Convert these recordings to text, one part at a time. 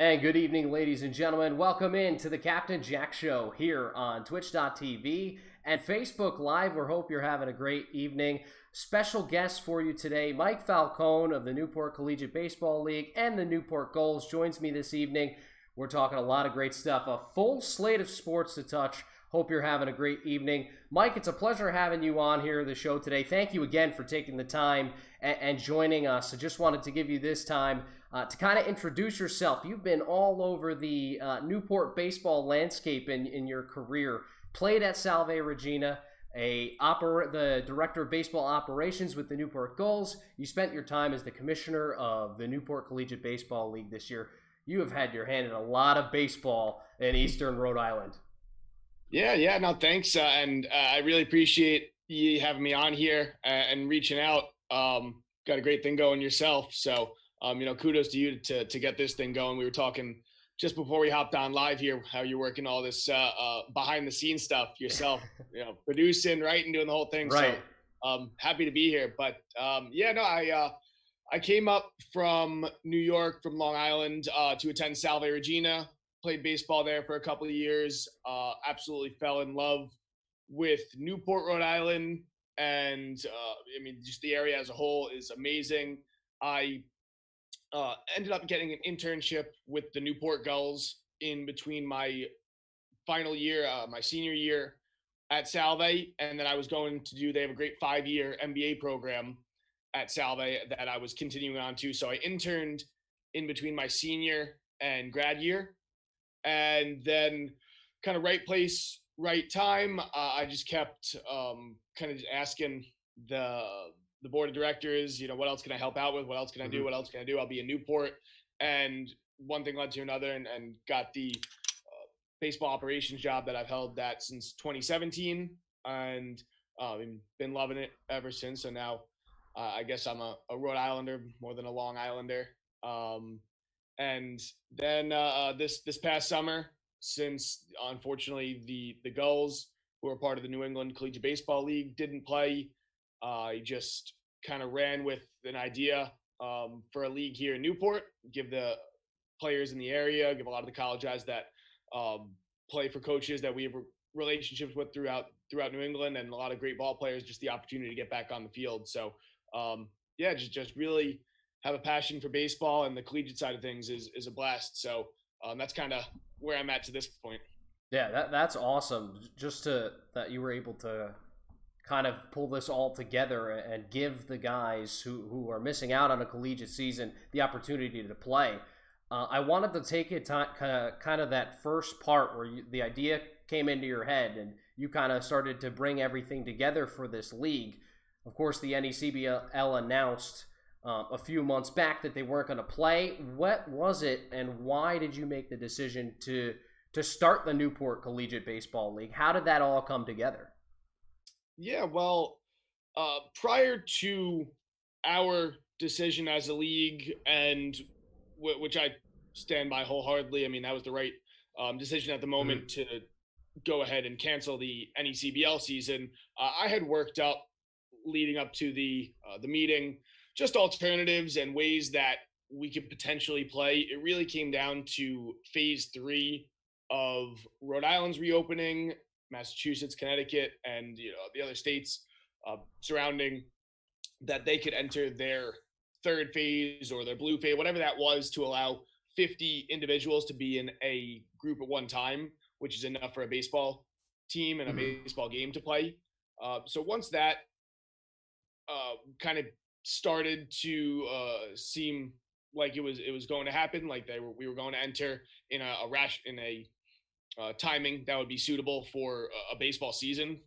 And good evening, ladies and gentlemen. Welcome in to the Captain Jack Show here on Twitch.tv and Facebook Live. We hope you're having a great evening. Special guests for you today, Mike Falcone of the Newport Collegiate Baseball League and the Newport Gulls joins me this evening. We're talking a lot of great stuff, a full slate of sports to touch. Hope you're having a great evening. Mike, it's a pleasure having you on here the show today. Thank you again for taking the time and joining us. I just wanted to give you this time to kind of introduce yourself. You've been all over the Newport baseball landscape in your career. Played at Salve Regina, the director of baseball operations with the Newport Gulls. You spent your time as the commissioner of the Newport Collegiate Baseball League this year. You have had your hand in a lot of baseball in Eastern Rhode Island. Yeah, no, thanks. And I really appreciate you having me on here and reaching out. Got a great thing going yourself. So, kudos to you to get this thing going. We were talking just before we hopped on live here, how you're working all this behind the scenes stuff yourself, producing, writing, doing the whole thing. Right. So happy to be here. But I came up from New York, from Long Island to attend Salve Regina. Played baseball there for a couple of years. Absolutely fell in love with Newport, Rhode Island. And just the area as a whole is amazing. I ended up getting an internship with the Newport Gulls in between my final year, my senior year at Salve. And then I was they have a great 5-year MBA program at Salve that I was continuing on to. So I interned in between my senior and grad year. And then kind of right place, right time. I just kept kind of asking the board of directors, what else can I help out with? What else can I do? What else can I do? I'll be in Newport. And one thing led to another and got the baseball operations job that I've held that since 2017 and been loving it ever since. So now I guess I'm a Rhode Islander more than a Long Islander. And then this past summer, since unfortunately the Gulls, who are part of the New England Collegiate Baseball League, didn't play, I just kind of ran with an idea for a league here in Newport, give the players in the area, give a lot of the college guys that play for coaches that we have relationships with throughout New England, and a lot of great ball players, just the opportunity to get back on the field. So just really have a passion for baseball, and the collegiate side of things is a blast. So that's kind of where I'm at to this point. Yeah, that's awesome. That you were able to kind of pull this all together and give the guys who are missing out on a collegiate season the opportunity to play. I wanted to take it kind of that first part where the idea came into your head and you kind of started to bring everything together for this league. Of course, the NECBL announced a few months back that they weren't going to play. What was it, and why did you make the decision to start the Newport Collegiate Baseball League? How did that all come together? Yeah, well, prior to our decision as a league, and which I stand by wholeheartedly, that was the right decision at the moment to go ahead and cancel the NECBL season. I had worked up leading up to the meeting, just alternatives and ways that we could potentially play. It really came down to phase 3 of Rhode Island's reopening, Massachusetts, Connecticut, and the other states surrounding, that they could enter their third phase or their blue phase, whatever that was, to allow 50 individuals to be in a group at one time, which is enough for a baseball team and a baseball game to play. So once that kind of started to seem like it was going to happen, like we were going to enter in a timing that would be suitable for a baseball season.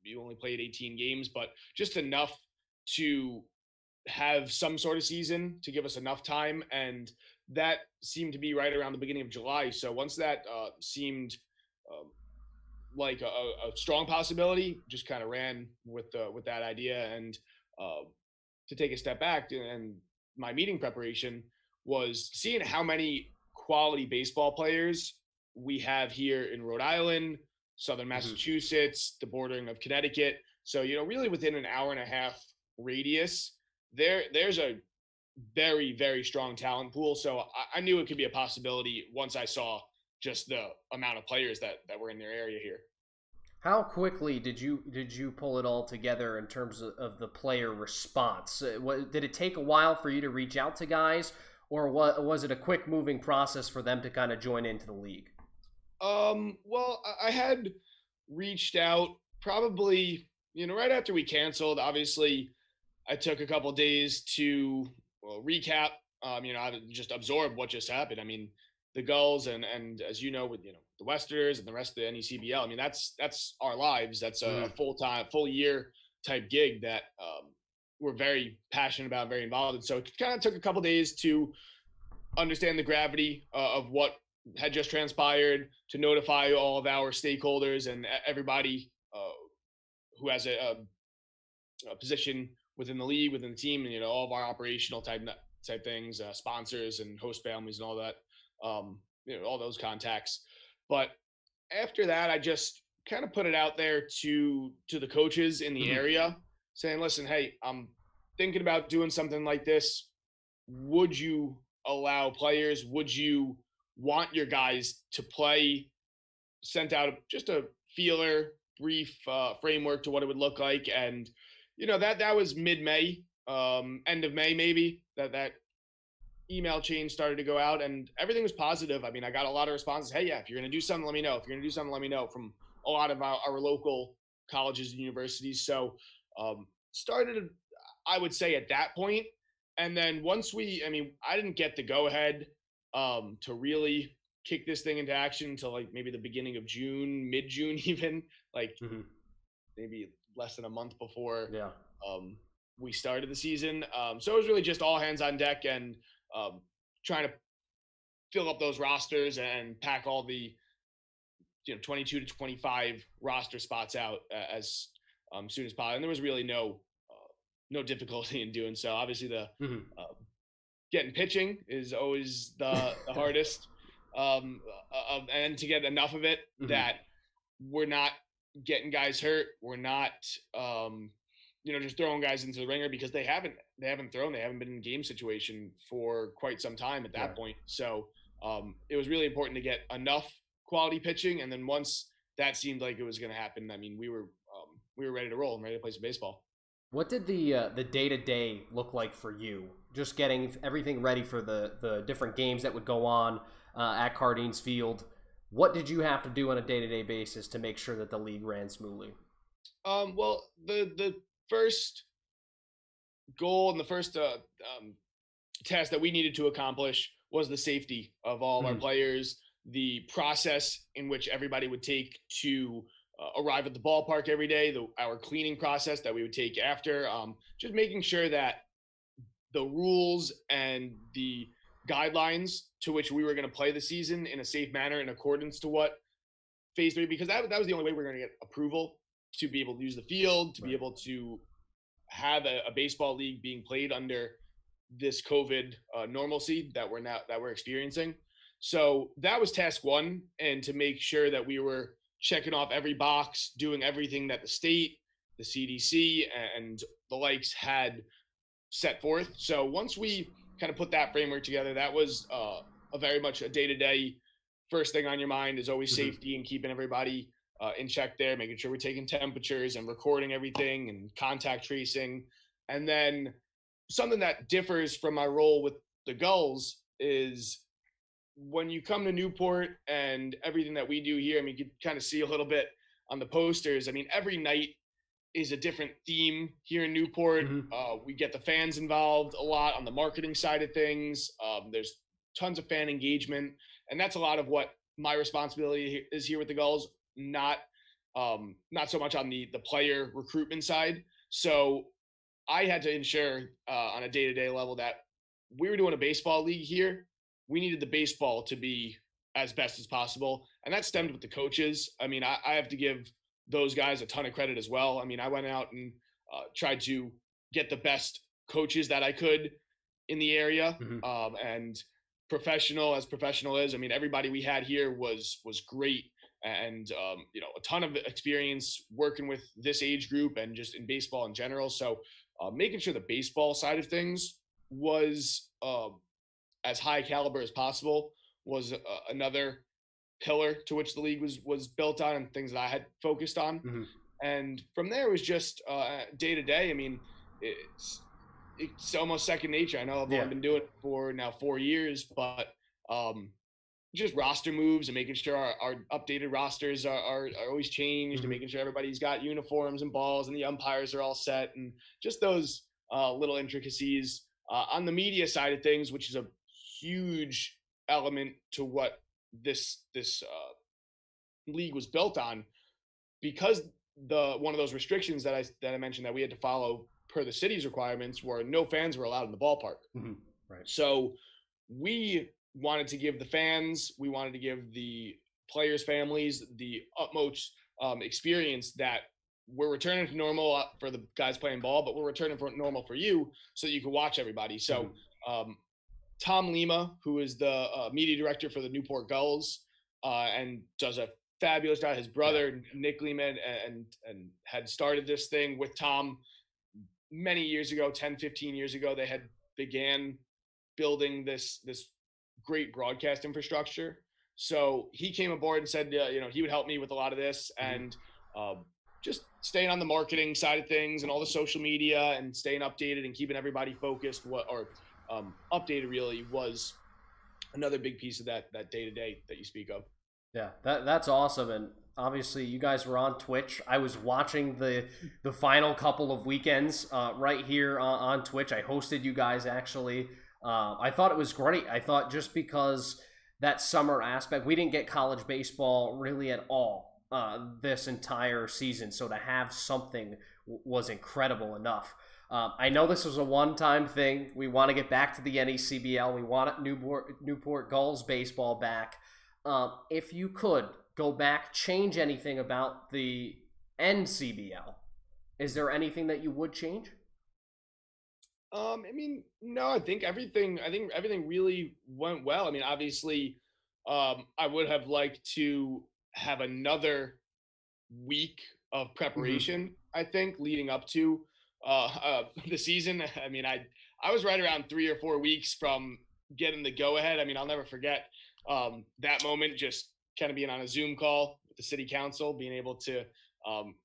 You only played 18 games, but just enough to have some sort of season to give us enough time, and that seemed to be right around the beginning of July. So once that seemed like a strong possibility, just kind of ran with that idea. And to take a step back, and my meeting preparation was seeing how many quality baseball players we have here in Rhode Island, Southern Massachusetts, the bordering of Connecticut. So, really within an hour and a half radius, there's a very, very strong talent pool. So I knew it could be a possibility once I saw just the amount of players that were in their area here. How quickly did you pull it all together in terms of the player response? Did it take a while for you to reach out to guys, or was it a quick moving process for them to kind of join into the league? Well, I had reached out probably, right after we canceled. Obviously, I took a couple days to recap. I just absorb what just happened. I mean, the Gulls and as you know, with the Westerners and the rest of the NECBL. I mean, that's our lives. That's a full year type gig that we're very passionate about, very involved in. So it kind of took a couple days to understand the gravity of what had just transpired, to notify all of our stakeholders and everybody who has a position within the league, within the team, and all of our operational type things, sponsors and host families and all that, all those contacts. But after that, I just kind of put it out there to the coaches in the area, saying, "Listen, hey, I'm thinking about doing something like this. Would you allow players? Would you want your guys to play?" Sent out just a feeler, brief framework to what it would look like, and that was mid-May, end of May maybe. That email chain started to go out, and everything was positive. I mean, I got a lot of responses. Hey, yeah, if you're going to do something, let me know. If you're going to do something, let me know, from a lot of our local colleges and universities. So started, I would say, at that point. And then once I didn't get the go ahead to really kick this thing into action until like maybe the beginning of June, mid-June, even like maybe less than a month before we started the season. So it was really just all hands on deck, and trying to fill up those rosters and pack all the 22 to 25 roster spots out as soon as possible. And there was really no difficulty in doing so. Obviously, the getting pitching is always the hardest, and to get enough of it that we're not getting guys hurt. We're not just throwing guys into the ringer because they haven't thrown. They haven't been in game situation for quite some time at that point. So it was really important to get enough quality pitching. And then once that seemed like it was going to happen, I mean, we were ready to roll and ready to play some baseball. What did the day-to-day look like for you? Just getting everything ready for the different games that would go on at Cardines Field. What did you have to do on a day-to-day basis to make sure that the league ran smoothly? Well, the first goal and the first task that we needed to accomplish was the safety of all of our players, the process in which everybody would take to arrive at the ballpark every day, our cleaning process that we would take after, just making sure that the rules and the guidelines to which we were going to play the season in a safe manner in accordance to what phase 3, because that was the only way we were going to get approval to be able to use the field, to be able to have a baseball league being played under this COVID normalcy that we're experiencing. So that was task 1, and to make sure that we were checking off every box, doing everything that the state, the CDC, and the likes had set forth. So once we kind of put that framework together, that was a very much a day-to-day. First thing on your mind is always safety and keeping everybody in check there, making sure we're taking temperatures and recording everything and contact tracing. And then something that differs from my role with the Gulls is when you come to Newport and everything that we do here, I mean, you can kind of see a little bit on the posters. I mean, every night is a different theme here in Newport. We get the fans involved a lot on the marketing side of things. There's tons of fan engagement, and that's a lot of what my responsibility is here with the Gulls. Not so much on the player recruitment side. So I had to ensure on a day-to-day level that we were doing a baseball league here. We needed the baseball to be as best as possible. And that stemmed with the coaches. I mean, I have to give those guys a ton of credit as well. I mean, I went out and tried to get the best coaches that I could in the area. And professional is, I mean, everybody we had here was great. And, a ton of experience working with this age group and just in baseball in general. So making sure the baseball side of things was as high caliber as possible was another pillar to which the league was built on, and things that I had focused on. Mhm. And from there it was just day to day. I mean, it's almost second nature. I know I've Yeah. only been doing it for now 4 years, but just roster moves and making sure our updated rosters are always changed, and making sure everybody's got uniforms and balls and the umpires are all set, and just those little intricacies on the media side of things, which is a huge element to what this league was built on, because the one of those restrictions that I mentioned that we had to follow per the city's requirements were no fans were allowed in the ballpark. Right. So we wanted to give the fans, we wanted to give the players' families the utmost experience that we're returning to normal for the guys playing ball, but we're returning for normal for you so that you can watch everybody. So Tom Lima, who is the media director for the Newport Gulls, and does a fabulous job. His brother, Nick Lima, and had started this thing with Tom many years ago, 10, 15 years ago. They had began building this great broadcast infrastructure. So he came aboard and said, he would help me with a lot of this, and just staying on the marketing side of things and all the social media and staying updated and keeping everybody focused updated really was another big piece of that day-to-day that you speak of. Yeah, that's awesome. And obviously you guys were on Twitch. I was watching the final couple of weekends right here on Twitch. I hosted you guys, actually. I thought it was great. I thought just because that summer aspect, we didn't get college baseball really at all this entire season. So to have something was incredible enough. I know this was a one-time thing. We want to get back to the NECBL. We want Newport Gulls baseball back. If you could go back, change anything about the NCBL, is there anything that you would change? I mean, no, I think everything really went well. I mean, obviously, I would have liked to have another week of preparation, I think, leading up to the season. I mean, I was right around 3 or 4 weeks from getting the go ahead. I mean, I'll never forget that moment, just kind of being on a Zoom call with the city council, being able to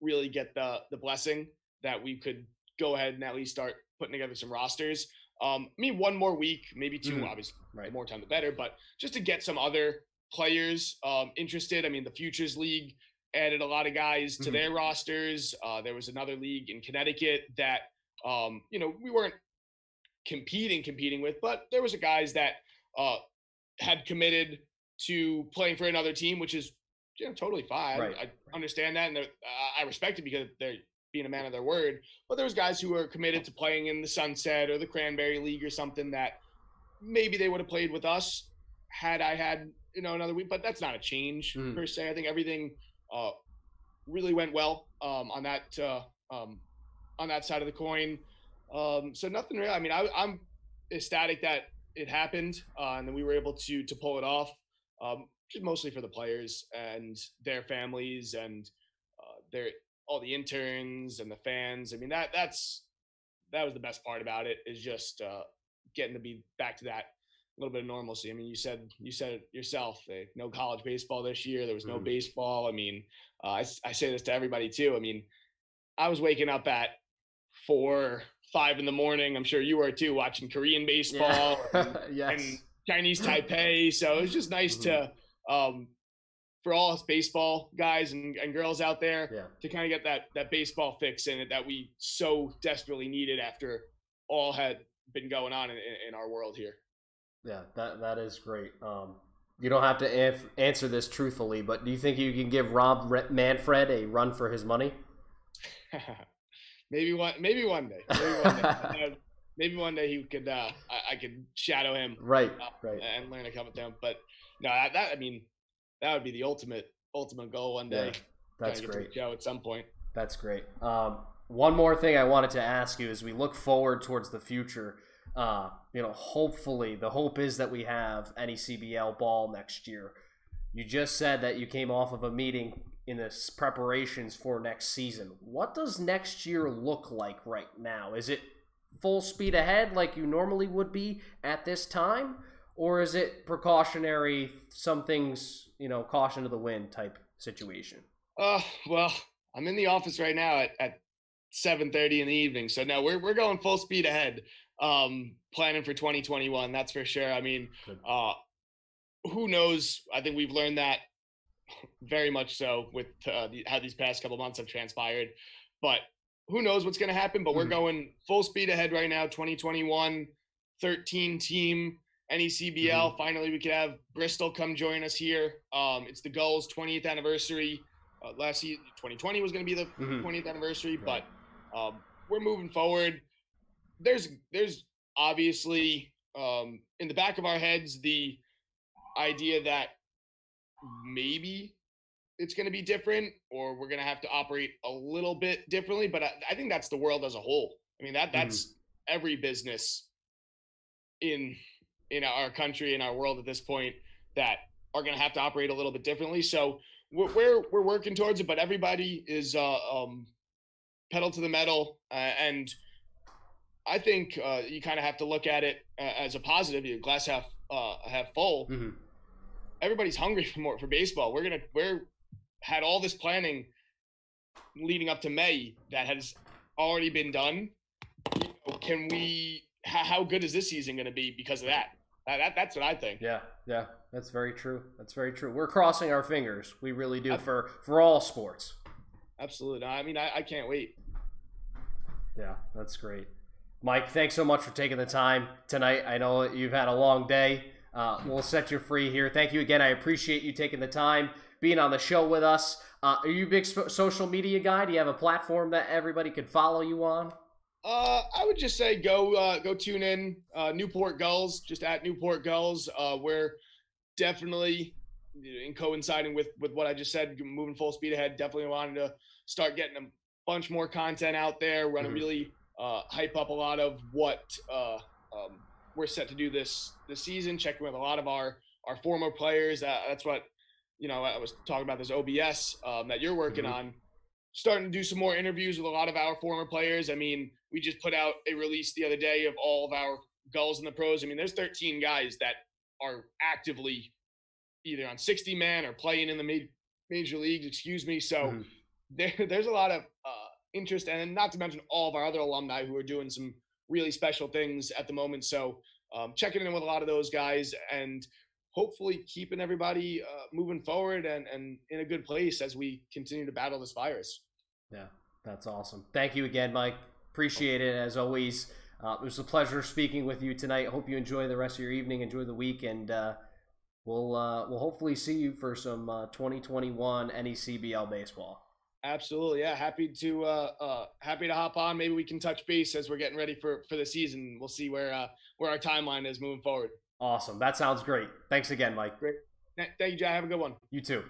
really get the blessing that we could go ahead and at least start putting together some rosters. I mean, one more week, maybe two more, obviously, right. The more time the better, but just to get some other players interested. I mean, the Futures League added a lot of guys to their rosters. There was another league in Connecticut that, we weren't competing with, but there was guys that had committed to playing for another team, which is totally fine. Right. I understand that, and I respect it because they're being a man of their word. But there was guys who were committed to playing in the Sunset or the Cranberry League or something that maybe they would have played with us had I had another week. But that's not a change per se. I think everything really went well on that side of the coin. So nothing really. I mean, I'm ecstatic that it happened, and then we were able to pull it off. Just mostly for the players and their families and all the interns and the fans. I mean, that was the best part about it, is just getting to be back to that little bit of normalcy. I mean, you said it yourself. No college baseball this year. There was no baseball. I mean, I say this to everybody too. I mean, I was waking up at 4, 5 in the morning. I'm sure you were too, watching Korean baseball and Chinese Taipei. So it was just nice to, for all us baseball guys and girls out there, to kind of get that baseball fix in it that we so desperately needed after all had been going on in our world here. Yeah, that is great. You don't have to answer this truthfully, but do you think you can give Rob Manfred a run for his money? Maybe one day. Maybe one day he could. I could shadow him. Right. And learn to come with him. But no, that would be the ultimate goal one day. Yeah, that's great. Joe at some point. That's great. One more thing I wanted to ask you as we look forward towards the future. Hopefully the hope is that we have NECBL ball next year. You just said that you came off of a meeting in the preparations for next season. What does next year look like right now? Is it full speed ahead like you normally would be at this time? Or is it precautionary, some things, caution to the wind type situation? Well, I'm in the office right now at 7:30 in the evening. So no, we're going full speed ahead. Planning for 2021, that's for sure. I mean, who knows? I think we've learned that very much so with how these past couple months have transpired. But who knows what's going to happen? But we're going full speed ahead right now. 2021, 13 team NECBL. Finally, we could have Bristol come join us here. It's the Gulls' 20th anniversary. Last season, 2020 was going to be the 20th anniversary, but we're moving forward. There's obviously in the back of our heads the idea that maybe it's going to be different, or we're going to have to operate a little bit differently. But I think that's the world as a whole. I mean, that's every business in our country, in our world at this point, that are going to have to operate a little bit differently. So we're working towards it, but everybody is pedal to the metal, and I think you kind of have to look at it as a positive. Glass half full. Everybody's hungry for baseball. We're had all this planning leading up to May that has already been done. Can we? How good is this season going to be because of that? That's what I think. Yeah, that's very true. That's very true. We're crossing our fingers. We really do for all sports. Absolutely. No, I mean, I can't wait. Yeah, that's great. Mike, thanks so much for taking the time tonight. I know you've had a long day. We'll set you free here. Thank you again. I appreciate you taking the time, being on the show with us. Are you a big social media guy? Do you have a platform that everybody could follow you on? I would just say go tune in. Newport Gulls, just at Newport Gulls. We're definitely, in coinciding with what I just said, moving full speed ahead. Definitely wanted to start getting a bunch more content out there. We're gonna really hype up a lot of what we're set to do this season. Checking with a lot of our former players. That's what I was talking about, this OBS that you're working on. Starting to do some more interviews with a lot of our former players. I mean, we just put out a release the other day of all of our Gulls in the pros. I mean, there's 13 guys that are actively either on 60-man or playing in the major leagues, So there's a lot of interest, and not to mention all of our other alumni who are doing some really special things at the moment. So checking in with a lot of those guys and hopefully keeping everybody moving forward and in a good place as we continue to battle this virus. Yeah, that's awesome. Thank you again, Mike. Appreciate it as always. It was a pleasure speaking with you tonight. Hope you enjoy the rest of your evening, enjoy the week, and we'll hopefully see you for some 2021 NECBL baseball. Absolutely, yeah. Happy to hop on. Maybe we can touch base as we're getting ready for the season. We'll see where our timeline is moving forward. Awesome. That sounds great. Thanks again, Mike. Great. Thank you, Jai. Have a good one. You too.